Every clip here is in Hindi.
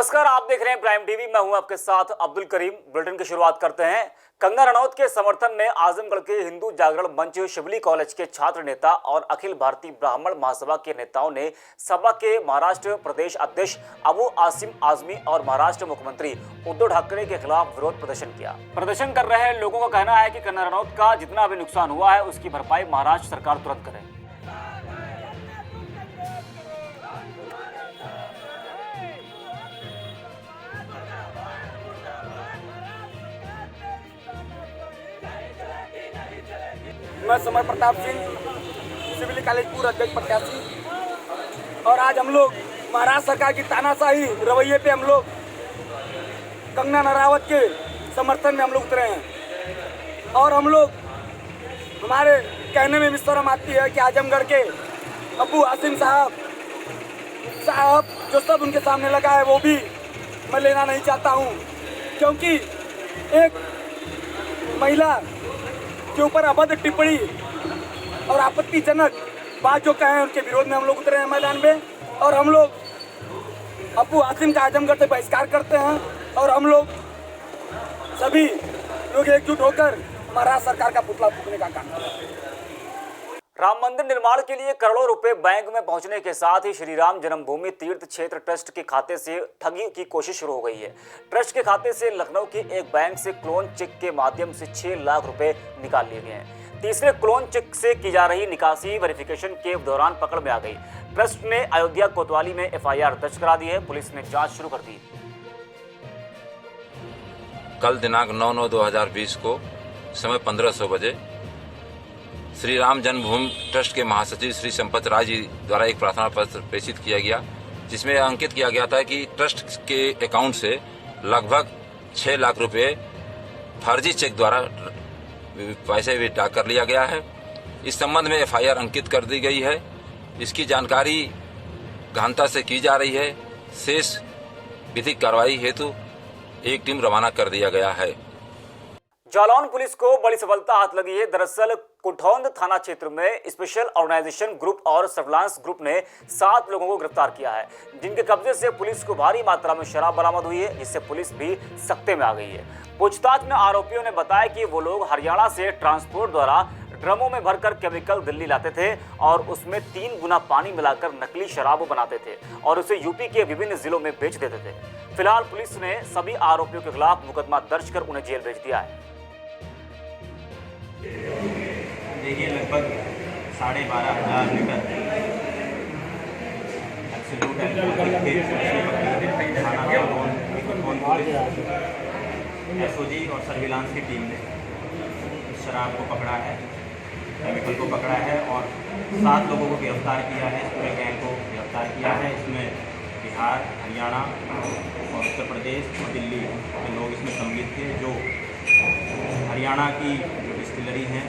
नमस्कार, आप देख रहे हैं प्राइम टीवी। मैं हूं आपके साथ अब्दुल करीम। बुलेटिन की शुरुआत करते हैं। कंगना रनौत के समर्थन में आजमगढ़ के हिंदू जागरण मंच शिवली कॉलेज के छात्र नेता और अखिल भारतीय ब्राह्मण महासभा के नेताओं ने सपा के महाराष्ट्र प्रदेश अध्यक्ष अबू आसिम आजमी और महाराष्ट्र मुख्यमंत्री उद्धव ठाकरे के खिलाफ विरोध प्रदर्शन किया। प्रदर्शन कर रहे लोगों का कहना है कि कंगना रनौत का जितना भी नुकसान हुआ है उसकी भरपाई महाराष्ट्र सरकार तुरंत करे। मैं समय प्रताप सिंह सिविल कॉलेज पूर्व अध्यक्ष प्रत्याशी, और आज हम लोग महाराष्ट्र सरकार की तानाशाही रवैये पे हम लोग कंगना रनौत के समर्थन में हम लोग उतरे हैं। और हम लोग हमारे कहने में भी शर्म आती है कि आजमगढ़ के अबू आसिम साहब जो सब उनके सामने लगा है वो भी मैं लेना नहीं चाहता हूँ, क्योंकि एक महिला के ऊपर अभद्र टिप्पणी और आपत्तिजनक बात जो कहे उनके विरोध में हम लोग उतरे हैं मैदान में। और हम लोग अबू आसिम का आजमगढ़ से बहिष्कार करते हैं और हम लोग सभी लोग एकजुट होकर महाराष्ट्र सरकार का पुतला फूंकने का काम करें। राम मंदिर निर्माण के लिए करोड़ों रुपए बैंक में पहुंचने के साथ ही श्री राम जन्मभूमि तीर्थ क्षेत्र ट्रस्ट के खाते से ठगी की कोशिश शुरू हो गई है। ट्रस्ट के खाते से लखनऊ के एक बैंक से क्लोन चेक के माध्यम से 6 लाख रुपए निकाल लिए गए हैं। तीसरे क्लोन चेक से की जा रही निकासी वेरिफिकेशन के दौरान पकड़ में आ गई। ट्रस्ट ने अयोध्या कोतवाली में FIR दर्ज करा दी है। पुलिस ने जाँच शुरू कर दी। कल दिनांक 9/9/2020 को समय 1500 बजे श्री राम जन्मभूमि ट्रस्ट के महासचिव श्री संपत राय जी द्वारा एक प्रार्थना पत्र प्रेषित किया गया, जिसमें अंकित किया गया था कि ट्रस्ट के अकाउंट से लगभग 6 लाख रुपए फर्जी चेक द्वारा पैसे विड्रॉ कर लिया गया है। इस संबंध में FIR अंकित कर दी गई है। इसकी जानकारी गहनता से की जा रही है। शेष विधिक कार्रवाई हेतु एक टीम रवाना कर दिया गया है। जालौन पुलिस को बड़ी सफलता हाथ लगी है। दरअसल कुठौंद थाना क्षेत्र में स्पेशल ऑर्गेनाइजेशन ग्रुप और सर्विलांस ग्रुप ने 7 लोगों को गिरफ्तार किया है, जिनके कब्जे से पुलिस को भारी मात्रा में शराब बरामद हुई है, जिससे पुलिस भी सख्ते में आ गई है। पूछताछ में आरोपियों ने बताया कि वो लोग हरियाणा से ट्रांसपोर्ट द्वारा ड्रमों में भरकर केमिकल दिल्ली लाते थे और उसमें 3 गुना पानी मिलाकर नकली शराब बनाते थे और उसे यूपी के विभिन्न जिलों में बेच देते थे। फिलहाल पुलिस ने सभी आरोपियों के खिलाफ मुकदमा दर्ज कर उन्हें जेल भेज दिया है। देखिए, लगभग 12,500 लीटर एब्सोल्यूट अल्कोहल SOG और सर्विलांस की टीम ने इस शराब को पकड़ा है, केमिकल को पकड़ा है और 7 लोगों को गिरफ्तार किया है। इस पूरे गैंग को गिरफ्तार किया है। इसमें बिहार, हरियाणा और उत्तर प्रदेश और दिल्ली के लोग इसमें सम्मिलित थे, जो हरियाणा की जो डिस्टिलरी हैं।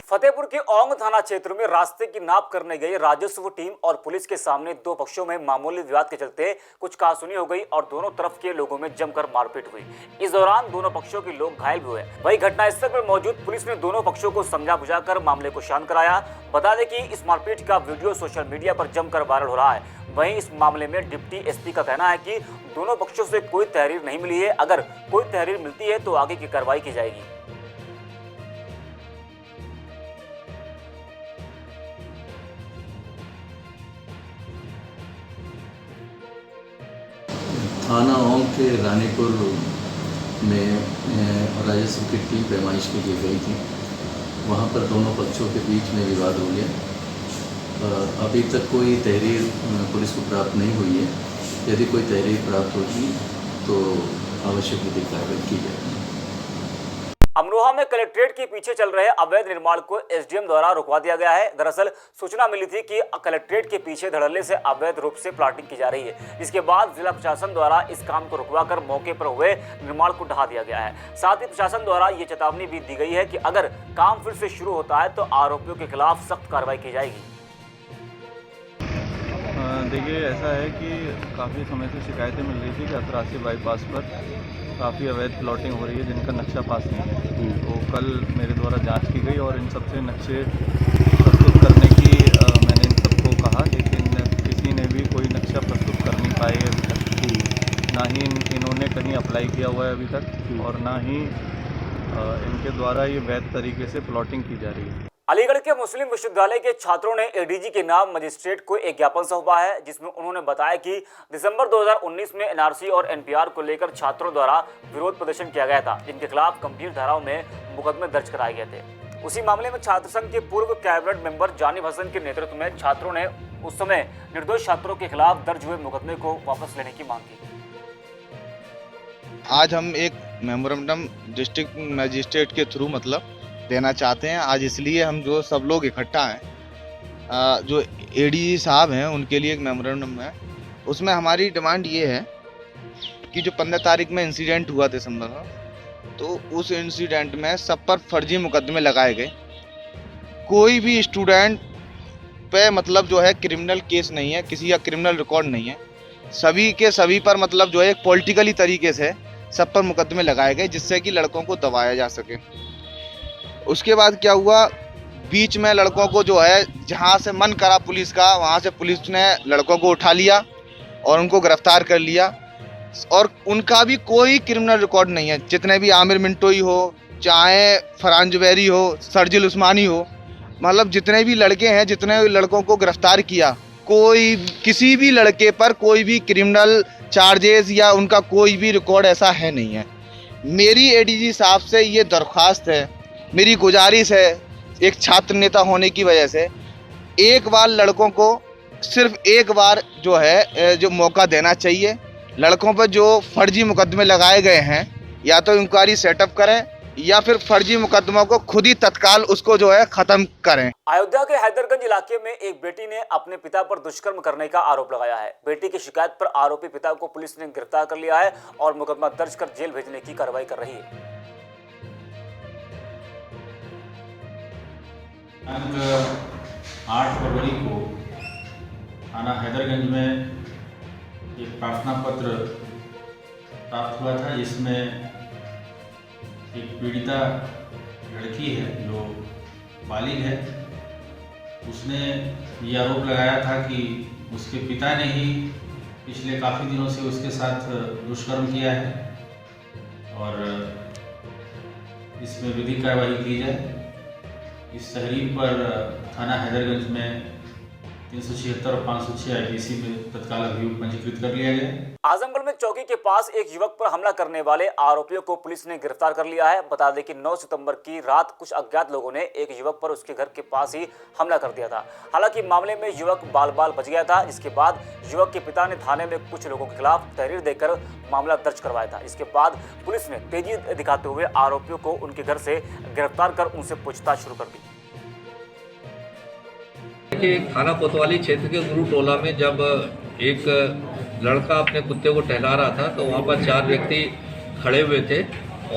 फतेहपुर के औंग थाना क्षेत्र में रास्ते की नाप करने गई राजस्व टीम और पुलिस के सामने 2 पक्षों में मामूली विवाद के चलते कुछ कहासुनी हो गई और दोनों तरफ के लोगों में जमकर मारपीट हुई। इस दौरान दोनों पक्षों के लोग घायल भी हुए। वहीं घटनास्थल पर मौजूद पुलिस ने दोनों पक्षों को समझा बुझाकर मामले को शांत कराया। बता दें कि इस मारपीट का वीडियो सोशल मीडिया पर जमकर वायरल हो रहा है। वहीं इस मामले में डिप्टी SP का कहना है कि दोनों पक्षों से कोई तहरीर नहीं मिली है। अगर कोई तहरीर मिलती है तो आगे की कार्रवाई की जाएगी। थाना औंग के रानीपुर में राजस्व की टीम पैमाइश के लिए गई थी। वहाँ पर दोनों पक्षों के बीच में विवाद हो गया। अभी तक कोई तहरीर पुलिस को प्राप्त नहीं हुई है। यदि कोई तहरीर प्राप्त होगी तो आवश्यक विधिक कार्रवाई की जाएगी। अमरोहा में कलेक्ट्रेट के पीछे चल रहे अवैध निर्माण को SDM द्वारा रुकवा दिया गया है। दरअसल सूचना मिली थी कि कलेक्ट्रेट के पीछे धड़ल्ले से अवैध रूप से प्लाटिंग की जा रही है, जिसके बाद जिला प्रशासन द्वारा इस काम को रुकवाकर मौके पर हुए निर्माण को ढहा दिया गया है। साथ ही प्रशासन द्वारा ये चेतावनी भी दी गई है कि अगर काम फिर से शुरू होता है तो आरोपियों के खिलाफ सख्त कार्रवाई की जाएगी। देखिए, ऐसा है कि काफ़ी समय से शिकायतें मिल रही थी कि अतरासी बाईपास पर काफ़ी अवैध प्लॉटिंग हो रही है जिनका नक्शा पास नहीं है। तो कल मेरे द्वारा जांच की गई और इन सबसे नक्शे प्रस्तुत करने की मैंने इन सबको कहा, लेकिन किसी ने भी कोई नक्शा प्रस्तुत कर नहीं पाए अभी तक। ना इन्होंने कहीं अप्लाई किया हुआ है अभी तक, और ना ही इनके द्वारा ये वैध तरीके से प्लॉटिंग की जा रही है। अलीगढ़ के मुस्लिम विश्वविद्यालय के छात्रों ने एडीजी के नाम मजिस्ट्रेट को एक ज्ञापन सौंपा है, जिसमें उन्होंने बताया कि दिसंबर 2019 में एनआरसी और एनपीआर को लेकर छात्रों द्वारा विरोध प्रदर्शन किया गया था, जिनके खिलाफ गंभीर धाराओं में मुकदमे दर्ज कराए गए थे। उसी मामले में छात्र संघ के पूर्व कैबिनेट मेंबर जानिब हसन के नेतृत्व में छात्रों ने उस समय निर्दोष छात्रों के खिलाफ दर्ज हुए मुकदमे को वापस लेने की मांग की। आज हम एक मेमोरेंडम डिस्ट्रिक्ट मजिस्ट्रेट के थ्रू देना चाहते हैं। आज इसलिए हम जो सब लोग इकट्ठा हैं, जो एडीजी साहब हैं उनके लिए एक मेमोरेंडम है। उसमें हमारी डिमांड ये है कि जो 15 तारीख में इंसिडेंट हुआ दिसंबर में, तो उस इंसिडेंट में सब पर फर्जी मुकदमे लगाए गए। कोई भी स्टूडेंट पे जो है क्रिमिनल केस नहीं है, किसी का क्रिमिनल रिकॉर्ड नहीं है। सभी के सभी पर जो है एक पॉलिटिकली तरीके से सब पर मुकदमे लगाए गए, जिससे कि लड़कों को दबाया जा सके। उसके बाद क्या हुआ, बीच में लड़कों को जो है जहाँ से मन करा पुलिस का, वहाँ से पुलिस ने लड़कों को उठा लिया और उनको गिरफ्तार कर लिया, और उनका भी कोई क्रिमिनल रिकॉर्ड नहीं है। जितने भी आमिर मिंटोई हो, चाहे फरहान जुबैरी हो, सरजिल उस्मानी हो, जितने भी लड़के हैं, जितने लड़कों को गिरफ्तार किया, कोई किसी भी लड़के पर कोई भी क्रिमिनल चार्जेस या उनका कोई भी रिकॉर्ड ऐसा है नहीं है। मेरी एडीजी साहब से ये दरख्वास्त है, मेरी गुजारिश है, एक छात्र नेता होने की वजह से एक बार लड़कों को सिर्फ एक बार जो है जो मौका देना चाहिए। लड़कों पर जो फर्जी मुकदमे लगाए गए हैं, या तो इंक्वायरी सेटअप करें या फिर फर्जी मुकदमों को खुद ही तत्काल उसको जो है खत्म करें। अयोध्या के हैदरगंज इलाके में एक बेटी ने अपने पिता पर दुष्कर्म करने का आरोप लगाया है। बेटी की शिकायत पर आरोपी पिता को पुलिस ने गिरफ्तार कर लिया है और मुकदमा दर्ज कर जेल भेजने की कार्रवाई कर रही है। 8 फरवरी को थाना हैदरगंज में एक प्रार्थना पत्र प्राप्त हुआ था, जिसमें एक पीड़िता लड़की है जो बालिग है। उसने ये आरोप लगाया था कि उसके पिता ने ही पिछले काफ़ी दिनों से उसके साथ दुष्कर्म किया है और इसमें विधिक कार्रवाई की जाए। इस तहरीर पर थाना हैदरगंज में 376 और 506 आईपीसी में तत्काल अभियोग पंजीकृत कर लिया गया। आजमगढ़ में चौकी के पास एक युवक पर हमला करने वाले आरोपियों को पुलिस ने गिरफ्तार कर लिया है। बता दें कि 9 सितंबर की रात कुछ अज्ञात लोगों ने एक युवक पर उसके घर के पास ही हमला कर दिया था। हालांकि मामले में युवक बाल बच गया था। इसके बाद युवक के पिता ने थाने में कुछ लोगों के खिलाफ तहरीर देकर मामला दर्ज करवाया था। इसके बाद पुलिस ने तेजी दिखाते हुए आरोपियों को उनके घर से गिरफ्तार कर उनसे पूछताछ शुरू कर दी। थाना कोतवाली क्षेत्र के गुरु टोला में जब एक लड़का अपने कुत्ते को टहला रहा था, तो वहाँ पर 4 व्यक्ति खड़े हुए थे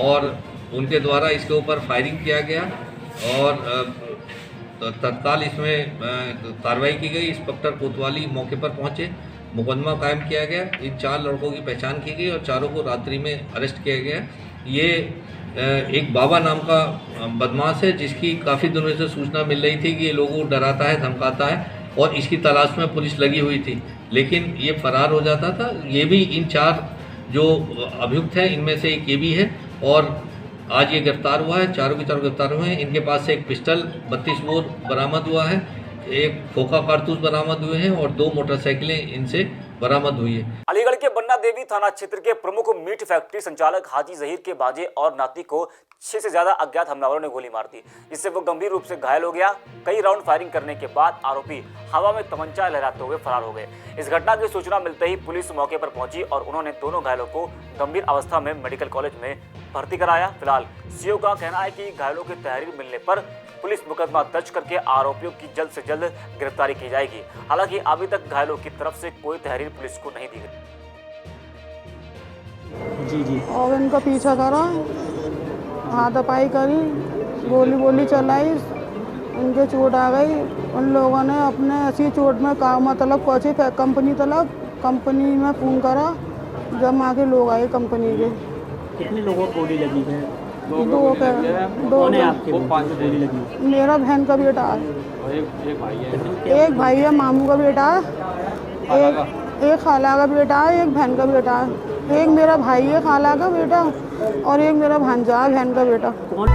और उनके द्वारा इसके ऊपर फायरिंग किया गया और तत्काल इसमें कार्रवाई की गई। इंस्पेक्टर कोतवाली मौके पर पहुँचे, मुकदमा कायम किया गया। इन 4 लड़कों की पहचान की गई और चारों को रात्रि में अरेस्ट किया गया। ये एक बाबा नाम का बदमाश है, जिसकी काफ़ी दिनों से सूचना मिल रही थी कि ये लोगों को डराता है, धमकाता है और इसकी तलाश में पुलिस लगी हुई थी, लेकिन ये फरार हो जाता था। ये भी इन 4 जो अभियुक्त हैं इनमें से एक ये भी है और आज ये गिरफ्तार हुआ है। चारों के चारों गिरफ्तार हुए हैं। इनके पास से एक पिस्टल 32 बोर बरामद हुआ है, एक खोखा कारतूस बरामद हुए हैं और 2 मोटरसाइकिलें इनसे बरामद हुई है। अलीगढ़ के बन्ना देवी थाना क्षेत्र के प्रमुख मीट फैक्ट्री संचालक हाजी जहीर के भांजे और नाती को 6 से ज्यादा अज्ञात हमलावरों ने गोली मार दी, जिससे वो गंभीर रूप से घायल हो गया। कई राउंड फायरिंग करने के बाद आरोपी हवा में तमंचा लहराते हुए फरार हो गए। इस घटना की सूचना मिलते ही पुलिस मौके पर पहुंची और उन्होंने दोनों घायलों को गंभीर अवस्था में मेडिकल कॉलेज में भर्ती कराया। फिलहाल सीओ का कहना है कि घायलों की तहरीर मिलने पर पुलिस मुकदमा दर्ज करके आरोपियों की जल्द से जल्द गिरफ्तारी की जाएगी। हालांकि अभी तक घायलों की तरफ से कोई तहरीर पुलिस को नहीं दी गई। जी और इनका पीछा करा, हाथापाई करी, गोली चलाई, उनके चोट आ गई। उन लोगों ने अपने ऐसी चोट में पहुंचे कंपनी में फोन करा। जब वहाँ के लोग आए कंपनी के। कितने लोगों को गोली लगी है? 2 आपके 5 गोली लगी। मेरा बहन का बेटा है, एक भाई है, मामू का बेटा है, एक खाला का बेटा है, एक बहन का बेटा है। एक मेरा भाई है खाला का बेटा और एक मेरा भांजा है बहन का बेटा। कौन